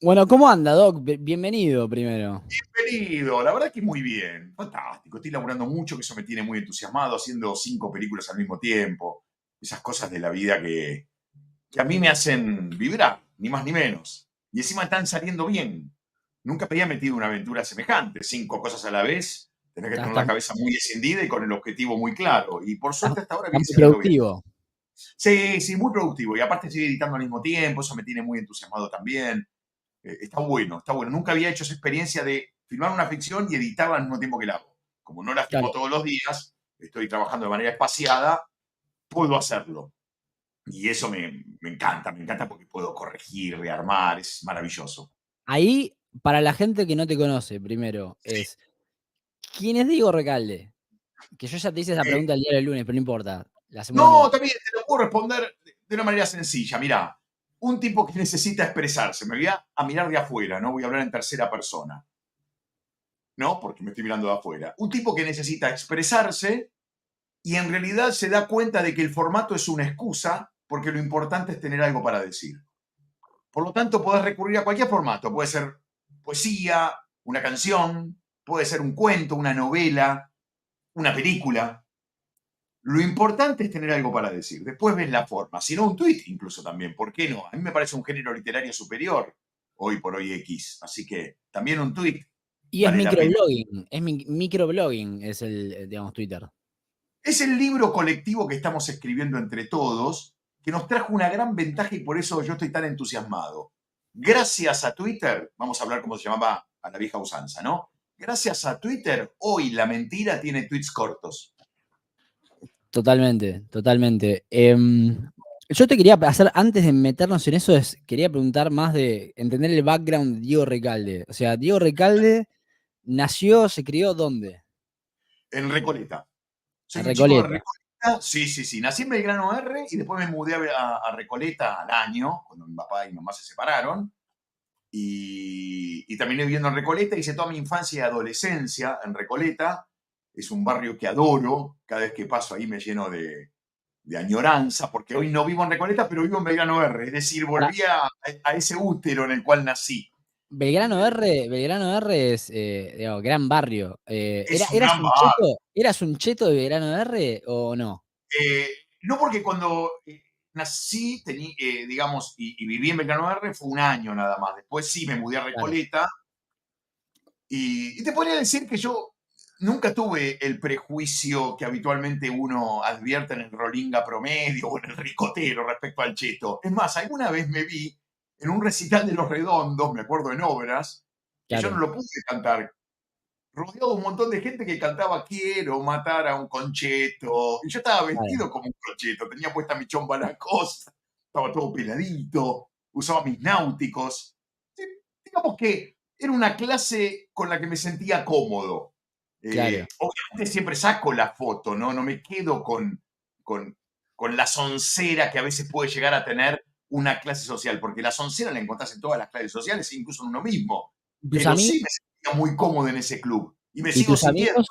Bueno, ¿cómo anda, Doc? Bienvenido primero. Bienvenido, la verdad que muy bien, fantástico. Estoy laburando mucho, que eso me tiene muy entusiasmado, haciendo 5 películas al mismo tiempo. Esas cosas de la vida que a mí me hacen vibrar, ni más ni menos. Y encima están saliendo bien. Nunca me había metido en una aventura semejante. 5 cosas a la vez, tenés que Está, tener está- la cabeza muy encendida y con el objetivo muy claro. Y por está- suerte hasta ahora está viene muy saliendo bien. productivo. Sí, sí, muy productivo. Y aparte estoy editando al mismo tiempo, eso me tiene muy entusiasmado también. Está bueno, está bueno. Nunca había hecho esa experiencia de filmar una ficción y editarla al mismo tiempo que la hago. Como no la filmo Claro. todos los días, estoy trabajando de manera espaciada, puedo hacerlo. Y eso me encanta porque puedo corregir, rearmar, es maravilloso. Ahí, para la gente que no te conoce, primero, Sí. ¿quién es Diego Recalde? Que yo ya te hice esa Eh, pregunta el día del lunes, pero no importa. La hacemos de no, nuevo. también te lo puedo responder de una manera sencilla. Mirá, un tipo que necesita expresarse. Me voy a mirar de afuera, no voy a hablar en tercera persona, ¿no? Porque me estoy mirando de afuera. Un tipo que necesita expresarse y en realidad se da cuenta de que el formato es una excusa porque lo importante es tener algo para decir. Por lo tanto, podés recurrir a cualquier formato. Puede ser poesía, una canción, puede ser un cuento, una novela, una película. Lo importante es tener algo para decir. Después ves la forma. Si no, un tweet incluso también. ¿Por qué no? A mí me parece un género literario superior hoy por hoy X. Así que también un tweet Y es vale la pena. microblogging. Microblogging, es digamos, Twitter. Es el libro colectivo que estamos escribiendo entre todos, que nos trajo una gran ventaja y por eso yo estoy tan entusiasmado. Gracias a Twitter, vamos a hablar como se llamaba a la vieja usanza, ¿no? Gracias a Twitter, hoy la mentira tiene tweets cortos. Totalmente, totalmente. Yo te quería hacer, antes de meternos en eso, quería preguntar más de entender el background de Diego Recalde. O sea, Diego Recalde nació, se crió, ¿dónde? En Recoleta. En Soy un chico de Recoleta. Recoleta. Sí, sí, sí. Nací en Belgrano R y después me mudé a Recoleta al año, cuando mi papá y mi mamá se separaron. Y terminé viviendo en Recoleta, hice toda mi infancia y adolescencia en Recoleta. Es un barrio que adoro, cada vez que paso ahí me lleno de añoranza, porque hoy no vivo en Recoleta, pero vivo en Belgrano R, es decir, Pará, volví a ese útero en el cual nací. Belgrano R es, digamos, gran barrio. Es un ¿Eras gran un bar. cheto? ¿Eras un cheto de Belgrano R o no? No porque cuando nací, digamos, y viví en Belgrano R fue un año nada más. Después sí me mudé a Claro. Recoleta. Y te podría decir que yo nunca tuve el prejuicio que habitualmente uno advierte en el rolinga promedio o en el ricotero respecto al cheto. Es más, alguna vez me vi en un recital de Los Redondos, me acuerdo en obras, que yo no Claro. lo pude cantar, rodeado de un montón de gente que cantaba Quiero matar a un concheto. Y yo estaba Claro. vestido como un concheto, tenía puesta mi chomba Lacoste, estaba todo peladito, usaba mis náuticos. Sí, digamos que era una clase con la que me sentía cómodo. Claro. Obviamente siempre saco la foto, ¿no? No me quedo con, con la soncera que a veces puede llegar a tener una clase social, porque la soncera la encontrás en todas las clases sociales, incluso en uno mismo. ¿Tus Pero sí amigos? me sentía muy cómodo en ese club y me ¿Y sigo tus sintiendo. amigos?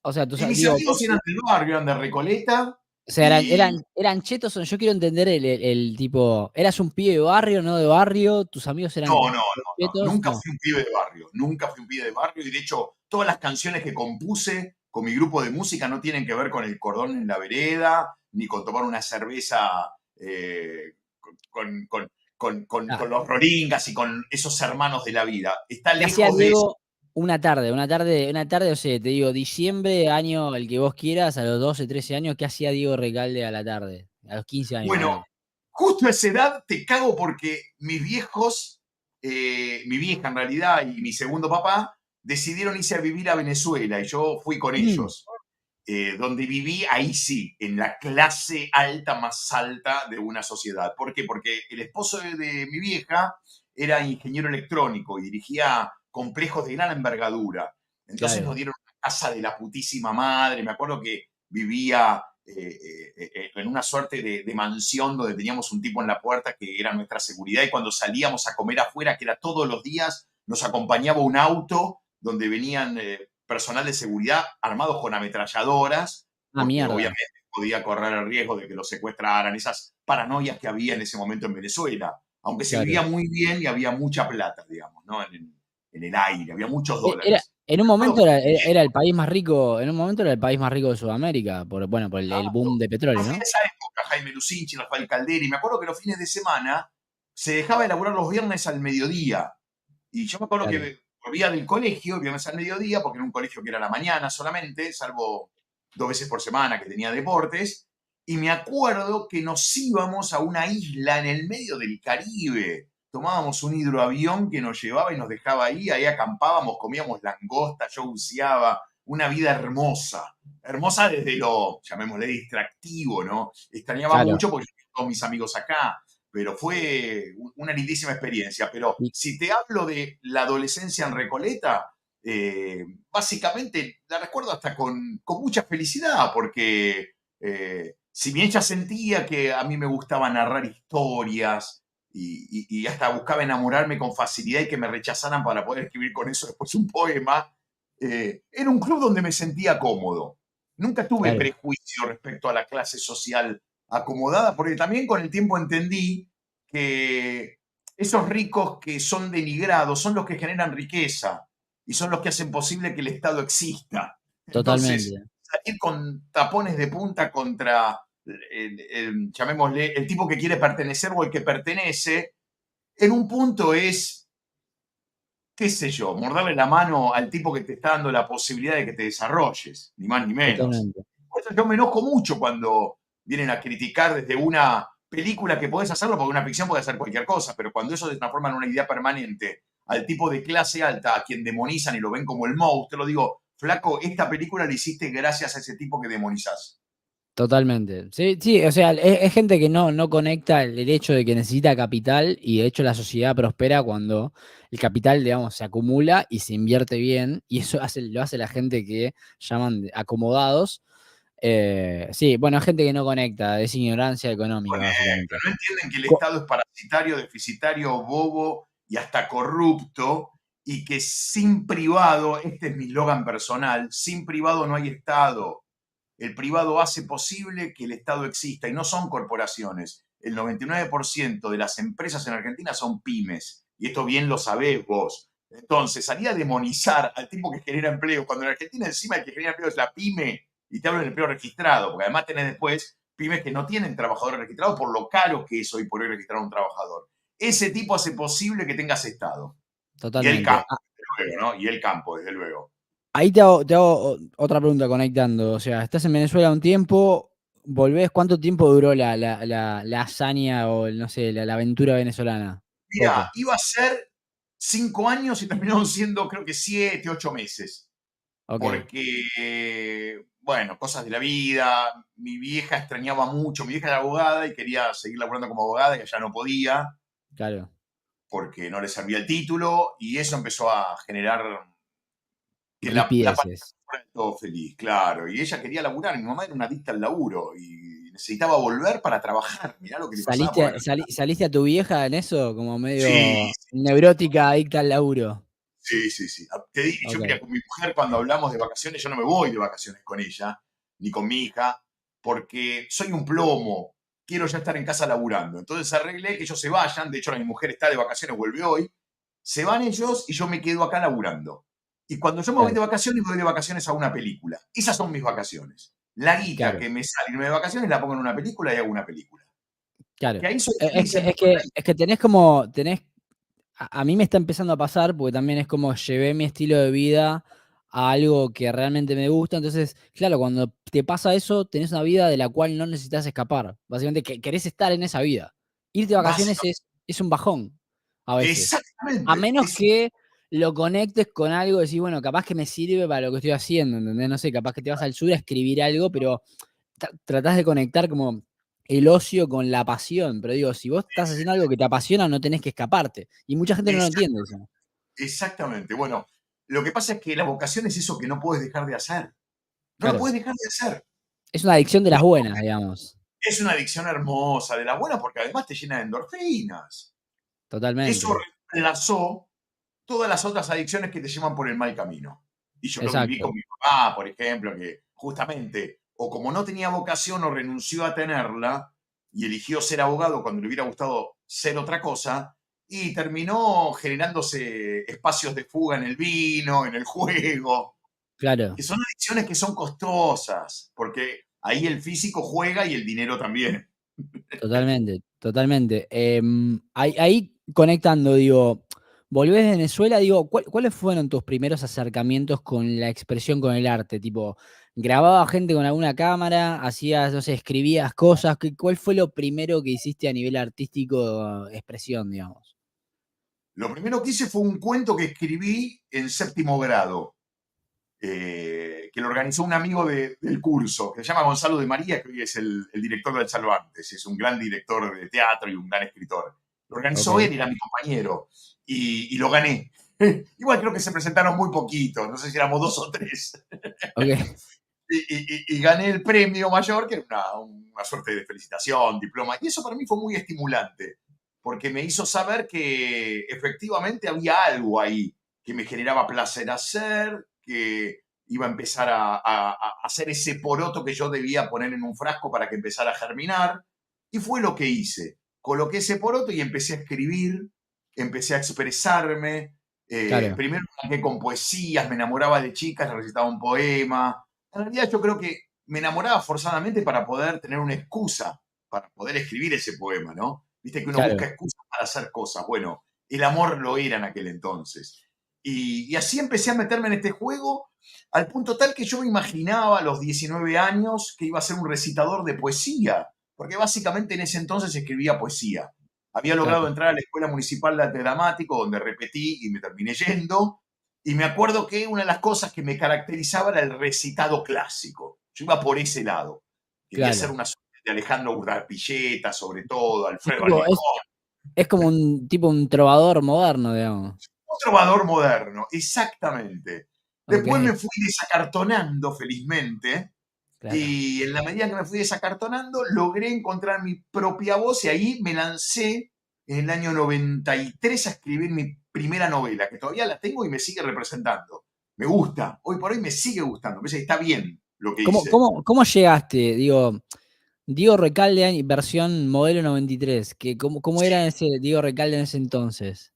O sea, Y mis digo, amigos eran del barrio, eran de Recoleta o sea, y eran chetos. Yo quiero entender el tipo. ¿Eras un pibe de barrio, no de barrio? ¿Tus amigos no, eran no, no, no, chetos? nunca No. fui un pibe de barrio, nunca fui un pibe de barrio y de hecho todas las canciones que compuse con mi grupo de música no tienen que ver con el cordón en la vereda, ni con tomar una cerveza con Ah, los rolingas y con esos hermanos de la vida. Está ¿qué hacía lejos de eso. Diego una tarde, o sea, te digo, diciembre, año el que vos quieras, a los 12, 13 años, ¿qué hacía Diego Recalde a la tarde? A los 15 años, Bueno, ponele. justo a esa edad te cago porque mis viejos, mi vieja en realidad y mi segundo papá, decidieron irse a vivir a Venezuela y yo fui con Mm, ellos. Donde viví, ahí sí, en la clase alta más alta de una sociedad. ¿Por qué? Porque el esposo de mi vieja era ingeniero electrónico y dirigía complejos de gran envergadura. Entonces nos claro. dieron una casa de la putísima madre. Me acuerdo que vivía en una suerte de mansión donde teníamos un tipo en la puerta que era nuestra seguridad y cuando salíamos a comer afuera, que era todos los días, nos acompañaba un auto donde venían personal de seguridad armados con ametralladoras, Ah, porque mierda. obviamente podía correr el riesgo de que los secuestraran, esas paranoias que había en ese momento en Venezuela. aunque se vivía claro. muy bien y había mucha plata, digamos, ¿no? En el aire, había muchos Era, dólares. en un Me acuerdo momento que era el país más rico, en un momento era el país más rico de Sudamérica, bueno, por el boom de yo petróleo, fui a ¿no? esa época, Jaime Lucinchi, Rafael Calderi, me acuerdo que los fines de semana se dejaba de laburar los viernes al mediodía. Y yo me acuerdo Claro, que volvía del colegio, el viernes al mediodía, porque era un colegio que era a la mañana solamente, salvo 2 veces por semana que tenía deportes. Y me acuerdo que nos íbamos a una isla en el medio del Caribe. Tomábamos un hidroavión que nos llevaba y nos dejaba ahí acampábamos, comíamos langosta, yo buceaba, una vida hermosa. Hermosa desde lo, llamémosle, distractivo, ¿no? Extrañaba claro. mucho porque yo tengo todos mis amigos acá, pero fue una lindísima experiencia. Pero Y si te hablo de la adolescencia en Recoleta, básicamente la recuerdo hasta con mucha felicidad, porque si bien ella sentía que a mí me gustaba narrar historias y hasta buscaba enamorarme con facilidad y que me rechazaran para poder escribir con eso después un poema, era un club donde me sentía cómodo. Nunca tuve claro, prejuicio respecto a la clase social acomodada, porque también con el tiempo entendí que esos ricos que son denigrados son los que generan riqueza y son los que hacen posible que el Estado exista. Entonces, totalmente, salir con tapones de punta contra, llamémosle, el tipo que quiere pertenecer o el que pertenece, en un punto es, qué sé yo, morderle la mano al tipo que te está dando la posibilidad de que te desarrolles, ni más ni menos. totalmente. Por eso yo me enojo mucho cuando vienen a criticar desde una película que podés hacerlo, porque una ficción puede hacer cualquier cosa, pero cuando eso se transforma en una idea permanente al tipo de clase alta, a quien demonizan y lo ven como el monstruo, lo digo, flaco, esta película la hiciste gracias a ese tipo que demonizás. Totalmente. Sí, sí, o sea, es gente que no conecta el hecho de que necesita capital y de hecho la sociedad prospera cuando el capital, digamos, se acumula y se invierte bien y eso lo hace la gente que llaman acomodados. Sí, bueno, es gente que no conecta, es ignorancia económica, Conecta, básicamente. no entienden que el Co- Estado es parasitario, deficitario, bobo y hasta corrupto, y que sin privado, este es mi eslogan personal, sin privado no hay Estado. El privado hace posible que el Estado exista y no son corporaciones. El 99% de las empresas en Argentina son pymes, y esto bien lo sabés vos. Entonces, salía a demonizar al tipo que genera empleo, cuando en Argentina encima el que genera empleo es la pyme, y te hablo del empleo registrado, porque además tenés después pymes que no tienen trabajadores registrados por lo caro que es hoy por hoy registrar a un trabajador. Ese tipo hace posible que tengas Estado. Y el Totalmente. campo, desde luego, ¿no? Y el campo, desde luego. Ahí te hago otra pregunta conectando. O sea, estás en Venezuela un tiempo, volvés, ¿cuánto tiempo duró la hazaña o no sé, la aventura venezolana? Mira, Poco. iba a ser 5 años y terminaron siendo creo que 7, 8 meses. Ok, Porque, bueno, cosas de la vida. Mi vieja extrañaba mucho. Mi vieja era abogada y quería seguir laburando como abogada y allá no podía claro. porque no le servía el título. Y eso empezó a generar que la pareja Rispieces. no fuera del todo feliz, claro. Y ella quería laburar. Mi mamá era una adicta al laburo y necesitaba volver para trabajar. Mirá lo que le pasaba por la cabeza. ¿Saliste a tu vieja en eso? Como Sí, medio sí, neurótica, adicta al laburo. sí, sí, sí. Yo, Ok, mira, con mi mujer cuando hablamos de vacaciones, yo no me voy de vacaciones con ella, ni con mi hija, porque soy un plomo, quiero ya estar en casa laburando. Entonces arreglé que ellos se vayan, de hecho mi mujer está de vacaciones, vuelve hoy, se van ellos y yo me quedo acá laburando. Y cuando yo me voy claro, de vacaciones, me voy de vacaciones a una película. Esas son mis vacaciones. La guita claro, que me sale irme de vacaciones la pongo en una película y hago una película. claro. Que ahí soy Es feliz que, en mi es que, país. es que tenés, a mí me está empezando a pasar porque también es como llevé mi estilo de vida a algo que realmente me gusta. Entonces, claro, cuando te pasa eso, tenés una vida de la cual no necesitas escapar. Básicamente, que querés estar en esa vida. Irte de vacaciones Básicamente, es un bajón a veces. A exactamente. menos que lo conectes con algo, decís, bueno, capaz que me sirve para lo que estoy haciendo, ¿entendés? No sé, capaz que te vas al sur a escribir algo, pero tratás de conectar como el ocio con la pasión. Pero digo, si vos estás haciendo algo que te apasiona, no tenés que escaparte. Y mucha gente no lo entiende eso. Exactamente. Bueno, lo que pasa es que la vocación es eso que no puedes dejar de hacer. No lo Claro. puedes dejar de hacer. Es una adicción de No, las buenas, digamos. es una adicción hermosa, de la buena, porque además te llena de endorfinas. Eso Totalmente. reemplazó todas las otras adicciones que te llevan por el mal camino. Y yo lo viví con Exacto. mi papá, por ejemplo, que justamente, o como no tenía vocación o renunció a tenerla y eligió ser abogado cuando le hubiera gustado ser otra cosa, y terminó generándose espacios de fuga en el vino, en el juego, Claro. que son adicciones que son costosas, porque ahí el físico juega y el dinero también. Totalmente, totalmente. Ahí conectando, digo, volvés de Venezuela, digo, ¿cuáles fueron tus primeros acercamientos con la expresión, con el arte? Tipo, ¿grababa gente con alguna cámara? ¿Hacías, no sé, escribías cosas? ¿Cuál fue lo primero que hiciste a nivel artístico, expresión, digamos? Lo primero que hice fue un cuento que escribí en séptimo grado, que lo organizó un amigo del curso, que se llama Gonzalo de María, que hoy es el director del Cervantes, es un gran director de teatro y un gran escritor. Lo organizó Ok, él, era mi compañero, y lo gané. Igual creo que se presentaron muy poquitos, no sé si éramos 2 o 3. ok, Y gané el premio mayor, que era una suerte de felicitación, diploma. Y eso para mí fue muy estimulante, porque me hizo saber que efectivamente había algo ahí que me generaba placer hacer, que iba a empezar a hacer ese poroto que yo debía poner en un frasco para que empezara a germinar. Y fue lo que hice. Coloqué ese poroto y empecé a escribir, empecé a expresarme. claro, Primero arranqué con poesías, me enamoraba de chicas, recitaba un poema. En realidad yo creo que me enamoraba forzadamente para poder tener una excusa, para poder escribir ese poema, ¿no? Viste que uno busca claro, excusas para hacer cosas. Bueno, el amor lo era en aquel entonces. Y así empecé a meterme en este juego al punto tal que yo me imaginaba a los 19 años que iba a ser un recitador de poesía, porque básicamente en ese entonces escribía poesía. Había logrado claro, entrar a la Escuela Municipal de Arte Dramático, donde repetí y me terminé yendo, y me acuerdo que una de las cosas que me caracterizaba era el recitado clásico. Yo iba por ese lado. Quería ser claro. una suerte de Alejandro Urdapilleta, sobre todo, Sí, Alfredo tipo, Alarcón. es como un tipo un trovador moderno, digamos. Un trovador moderno, exactamente. Ok, Después me fui desacartonando, felizmente, claro. y en la medida que me fui desacartonando, logré encontrar mi propia voz y ahí me lancé en el año 93 a escribir mi primera novela, que todavía la tengo y me sigue representando. Me gusta, hoy por hoy me sigue gustando, me parece que está bien lo que hice. ¿Cómo llegaste? Digo, Diego Recalde, versión modelo 93, ¿cómo Sí, era ese Diego Recalde en ese entonces?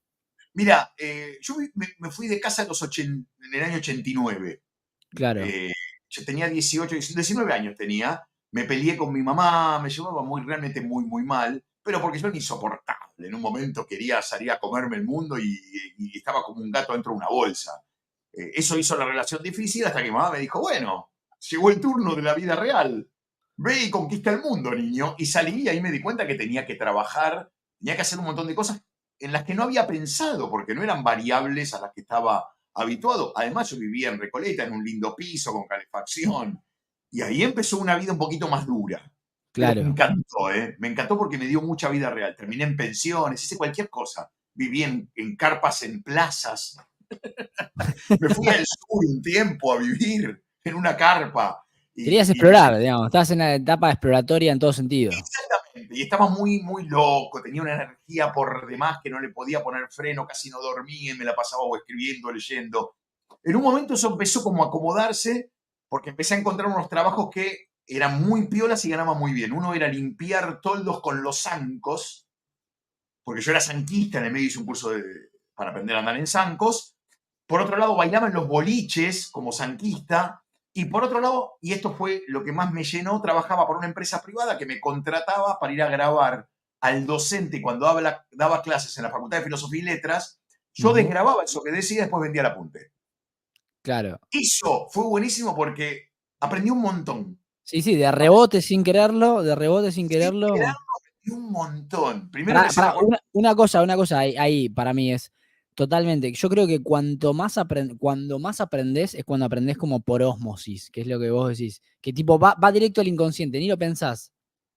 mira, yo me fui de casa en el año 89. Claro, Eh, yo tenía 18, 19 años tenía, me peleé con mi mamá, me llevaba realmente muy, muy mal, pero porque yo era insoportable. En un momento quería salir a comerme el mundo y estaba como un gato dentro de una bolsa. Eso hizo la relación difícil hasta que mi mamá me dijo, bueno, llegó el turno de la vida real. Ve y conquista el mundo, niño. Y salí y ahí me di cuenta que tenía que trabajar, tenía que hacer un montón de cosas en las que no había pensado, porque no eran variables a las que estaba habituado. Además, yo vivía en Recoleta, en un lindo piso, con calefacción. Y ahí empezó una vida un poquito más dura. Pero me claro. encantó, ¿eh? Me encantó porque me dio mucha vida real. Terminé en pensiones, hice cualquier cosa. Viví en carpas, en plazas. Me fui al sur un tiempo a vivir en una carpa. Querías Y me explorar, digamos, estabas en la etapa exploratoria en todo sentido. Exactamente, y estaba muy, muy loco, tenía una energía por demás que no le podía poner freno, casi no dormía y me la pasaba o escribiendo, leyendo. En un momento eso empezó como a acomodarse porque empecé a encontrar unos trabajos que eran muy piolas y ganaban muy bien. Uno era limpiar toldos con los zancos, porque yo era zanquista, en el medio hice un curso para aprender a andar en zancos. Por otro lado, bailaba en los boliches como zanquista. Y por otro lado, y esto fue lo que más me llenó, trabajaba por una empresa privada que me contrataba para ir a grabar al docente cuando daba clases en la Facultad de Filosofía y Letras. Yo Ujú, desgrababa eso que decía y después vendía el apunte. claro. Eso fue buenísimo porque aprendí un montón. Sí, sí, de Aprendí rebote sin quererlo, de rebote sin sin quererlo. quererlo, aprendí un montón. Primero Pará, empecé a pará, dar una cosa ahí para mí es totalmente. Yo creo que cuando más aprendés es cuando aprendés como por ósmosis, que es lo que vos decís. Que tipo va directo al inconsciente, ni lo pensás.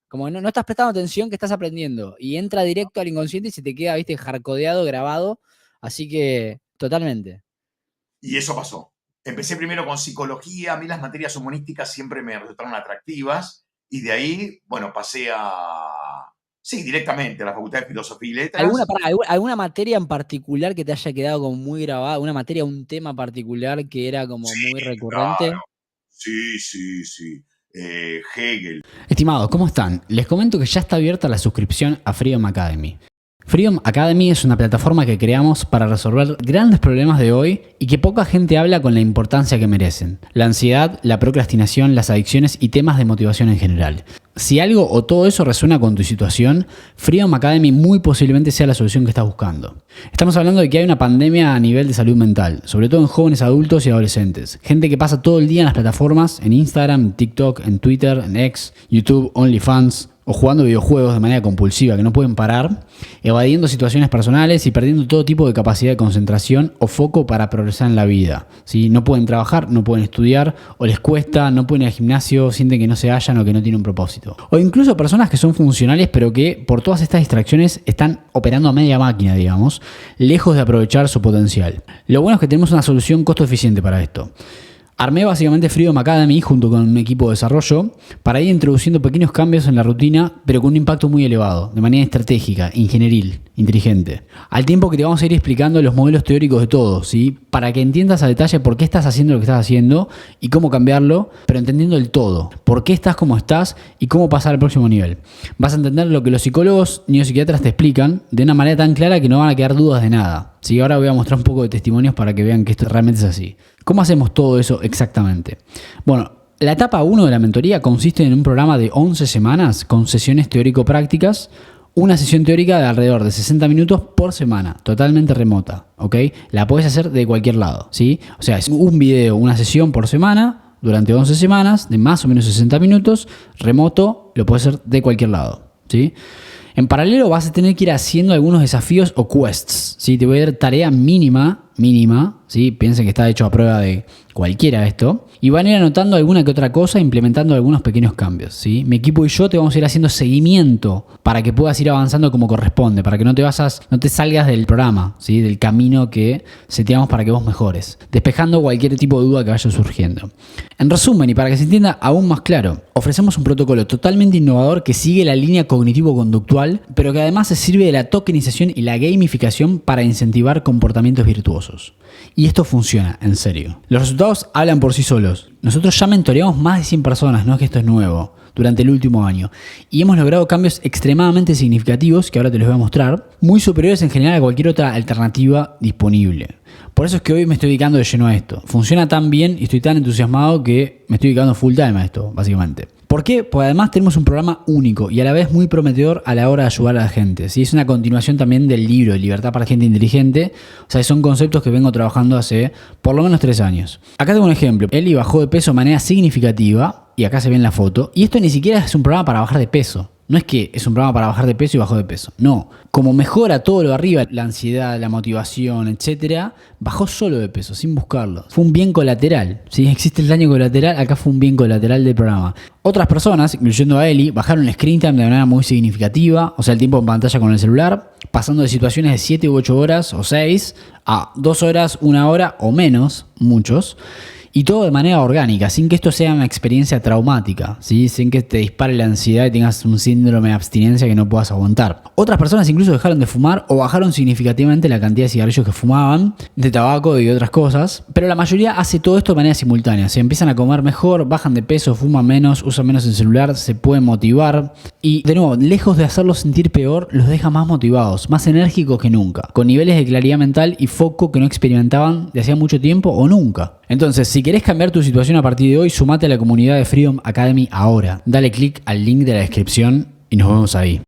Como que no estás prestando atención que estás aprendiendo. Y entra directo al inconsciente y se te queda, viste, jarcodeado, grabado. Así que, totalmente. y eso pasó. Empecé primero con psicología, a mí las materias humanísticas siempre me resultaron atractivas y de ahí, bueno, pasé sí, directamente a la Facultad de Filosofía y Letras. ¿Alguna materia en particular que te haya quedado como muy grabada? ¿Una materia, un tema particular que era como muy recurrente? Claro, sí, sí, sí. Hegel. Estimados, ¿cómo están? Les comento que ya está abierta la suscripción a Freedom Academy. Freedom Academy es una plataforma que creamos para resolver grandes problemas de hoy y que poca gente habla con la importancia que merecen. La ansiedad, la procrastinación, las adicciones y temas de motivación en general. Si algo o todo eso resuena con tu situación, Freedom Academy muy posiblemente sea la solución que estás buscando. Estamos hablando de que hay una pandemia a nivel de salud mental, sobre todo en jóvenes adultos y adolescentes. Gente que pasa todo el día en las plataformas, en Instagram, en TikTok, en Twitter, en X, YouTube, OnlyFans, o jugando videojuegos de manera compulsiva que no pueden parar, evadiendo situaciones personales y perdiendo todo tipo de capacidad de concentración o foco para progresar en la vida. ¿Sí? No pueden trabajar, no pueden estudiar, o les cuesta, no pueden ir al gimnasio, sienten que no se hallan o que no tienen un propósito. O incluso personas que son funcionales pero que por todas estas distracciones están operando a media máquina, digamos, lejos de aprovechar su potencial. Lo bueno es que tenemos una solución costo eficiente para esto. Armé básicamente Freedom Academy junto con un equipo de desarrollo para ir introduciendo pequeños cambios en la rutina, pero con un impacto muy elevado, de manera estratégica, ingenieril, inteligente. Al tiempo que te vamos a ir explicando los modelos teóricos de todo, ¿sí? Para que entiendas a detalle por qué estás haciendo lo que estás haciendo y cómo cambiarlo, pero entendiendo el todo. Por qué estás como estás y cómo pasar al próximo nivel. Vas a entender lo que los psicólogos neuropsiquiatras te explican de una manera tan clara que no van a quedar dudas de nada. Sí, ahora voy a mostrar un poco de testimonios para que vean que esto realmente es así. ¿Cómo hacemos todo eso exactamente? Bueno, la etapa 1 de la mentoría consiste en un programa de 11 semanas con sesiones teórico-prácticas, una sesión teórica de alrededor de 60 minutos por semana, totalmente remota, ¿ok? La puedes hacer de cualquier lado, ¿sí? O sea, es un video, una sesión por semana durante 11 semanas de más o menos 60 minutos, remoto, lo puedes hacer de cualquier lado, ¿sí? En paralelo vas a tener que ir haciendo algunos desafíos o quests, ¿sí? Te voy a dar tarea mínima, ¿sí? Piensen que está hecho a prueba de cualquiera esto. Y van a ir anotando alguna que otra cosa, implementando algunos pequeños cambios, ¿sí? Mi equipo y yo te vamos a ir haciendo seguimiento para que puedas ir avanzando como corresponde, para que no te salgas del programa, ¿sí? Del camino que seteamos para que vos mejores, despejando cualquier tipo de duda que vaya surgiendo. En resumen, y para que se entienda aún más claro, ofrecemos un protocolo totalmente innovador que sigue la línea cognitivo-conductual, pero que además se sirve de la tokenización y la gamificación para incentivar comportamientos virtuosos. Y esto funciona, en serio. Los resultados hablan por sí solos. Nosotros ya mentoreamos más de 100 personas, no es que esto es nuevo, durante el último año. Y hemos logrado cambios extremadamente significativos, que ahora te los voy a mostrar, muy superiores en general a cualquier otra alternativa disponible. Por eso es que hoy me estoy dedicando de lleno a esto. Funciona tan bien y estoy tan entusiasmado que me estoy dedicando full time a esto, básicamente. ¿Por qué? Pues además tenemos un programa único y a la vez muy prometedor a la hora de ayudar a la gente. ¿Sí? Es una continuación también del libro Libertad para Gente Inteligente. O sea, son conceptos que vengo trabajando hace por lo menos 3 años. Acá tengo un ejemplo. Eli bajó de peso de manera significativa y acá se ve en la foto. Y esto ni siquiera es un programa para bajar de peso. No es que es un programa para bajar de peso y bajó de peso. No. Como mejora todo lo de arriba, la ansiedad, la motivación, etc., bajó solo de peso, sin buscarlo. Fue un bien colateral. Si existe el daño colateral, acá fue un bien colateral del programa. Otras personas, incluyendo a Eli, bajaron el screen time de manera muy significativa, o sea, el tiempo en pantalla con el celular, pasando de situaciones de 7 u 8 horas o 6 a 2 horas, 1 hora o menos, muchos. Y todo de manera orgánica, sin que esto sea una experiencia traumática, ¿sí? Sin que te dispare la ansiedad y tengas un síndrome de abstinencia que no puedas aguantar. Otras personas incluso dejaron de fumar o bajaron significativamente la cantidad de cigarrillos que fumaban, de tabaco y otras cosas, pero la mayoría hace todo esto de manera simultánea. Se empiezan a comer mejor, bajan de peso, fuman menos, usan menos el celular, se pueden motivar y, de nuevo, lejos de hacerlos sentir peor, los deja más motivados, más enérgicos que nunca, con niveles de claridad mental y foco que no experimentaban de hacía mucho tiempo o nunca. Entonces, si querés cambiar tu situación a partir de hoy, sumate a la comunidad de Freedom Academy ahora. Dale click al link de la descripción y nos vemos ahí.